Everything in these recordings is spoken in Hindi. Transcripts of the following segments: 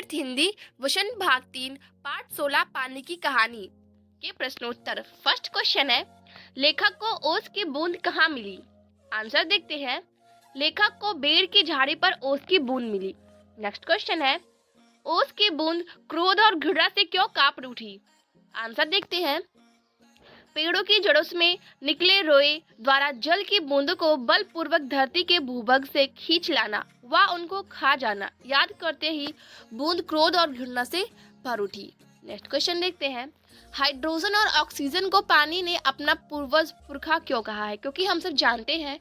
गणित हिंदी वचन भाग 3 पाठ 16 पानी की कहानी के प्रश्नोत्तर। फर्स्ट क्वेश्चन है, लेखक को ओस की बूंद कहाँ मिली? आंसर देखते हैं। लेखक को बेर की झाड़ी पर ओस की बूंद मिली। नेक्स्ट क्वेश्चन है, ओस की बूंद क्रोध और घृणा से क्यों कांप उठी? आंसर देखते हैं। पेड़ों की जड़ों में निकले रोए द्वारा जल की बूंदों को बलपूर्वक धरती के भूभाग से खींच लाना व उनको खा जाना याद करते ही बूंद क्रोध और घृणा से भर उठी। नेक्स्ट क्वेश्चन देखते हैं, हाइड्रोजन और ऑक्सीजन को पानी ने अपना पूर्वज पुरखा क्यों कहा है? क्योंकि हम सब जानते हैं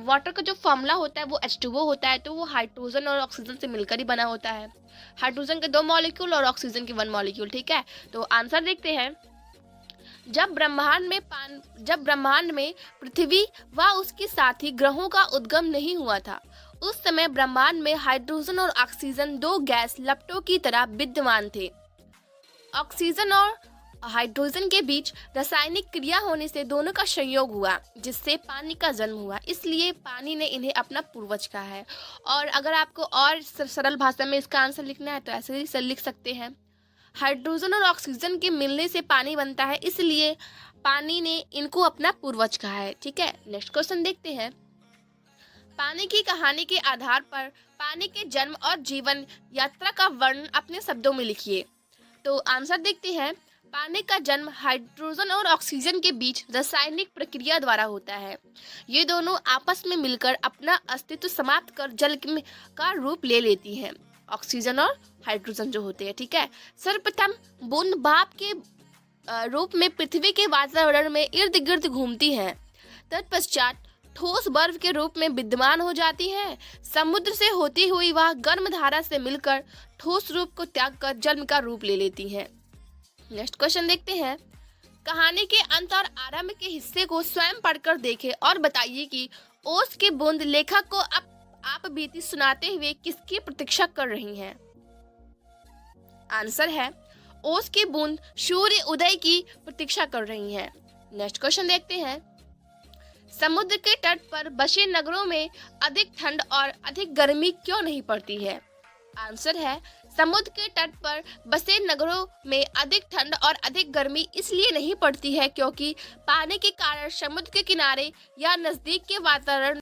वाटर का जो फॉर्मूला होता है वो H2O होता है, तो वो हाइड्रोजन और ऑक्सीजन से मिलकर ही बना होता है। हाइड्रोजन के 2 मॉलिक्यूल और ऑक्सीजन के 1 मॉलिक्यूल। ठीक है, तो आंसर देखते हैं। जब ब्रह्मांड में पृथ्वी व उसके साथी ग्रहों का उद्गम नहीं हुआ था, उस समय ब्रह्मांड में हाइड्रोजन और ऑक्सीजन 2 गैस लपटों की तरह विद्यमान थे। ऑक्सीजन और हाइड्रोजन के बीच रासायनिक क्रिया होने से दोनों का संयोग हुआ, जिससे पानी का जन्म हुआ। इसलिए पानी ने इन्हें अपना पूर्वज कहा है। और अगर आपको और सरल भाषा में इसका आंसर लिखना है तो ऐसे ही लिख सकते हैं, हाइड्रोजन और ऑक्सीजन के मिलने से पानी बनता है, इसलिए पानी ने इनको अपना पूर्वज कहा है। ठीक है, नेक्स्ट क्वेश्चन देखते हैं। पानी की कहानी के आधार पर पानी के जन्म और जीवन यात्रा का वर्णन अपने शब्दों में लिखिए। तो आंसर देखते हैं। पानी का जन्म हाइड्रोजन और ऑक्सीजन के बीच रासायनिक प्रक्रिया द्वारा होता है। ये दोनों आपस में मिलकर अपना अस्तित्व समाप्त कर जल का रूप ले लेती हैं। ऑक्सीजन और हाइड्रोजन जो होते हैं। ठीक है, सर्वप्रथम बूंद भाप के रूप में पृथ्वी के वातावरण में इर्द गिर्द घूमती हैं। तत्पश्चात ठोस बर्फ के रूप में विद्यमान हो जाती है। समुद्र से होती हुई वह गर्म धारा से मिलकर ठोस रूप को त्याग कर जल का रूप ले लेती हैं। नेक्स्ट क्वेश्चन देखते हैं। कहानी के अंत और आरंभ के हिस्से को स्वयं पढ़कर देखें और बताइए कि ओस की बूंद लेखक को आप बीती सुनाते हुए किसकी प्रतीक्षा कर रही हैं? आंसर है, ओस की बूंद सूर्य उदय की प्रतीक्षा कर रही हैं। नेक्स्ट क्वेश्चन देखते हैं। समुद्र के तट पर बसे नगरों में अधिक ठंड और अधिक गर्मी क्यों नहीं पड़ती है? आंसर है, समुद्र के तट पर बसे नगरों में अधिक ठंड और अधिक गर्मी इसलिए नहीं पड़ती है क्योंकि पानी के कारण समुद्र के किनारे या नजदीक के वातावरण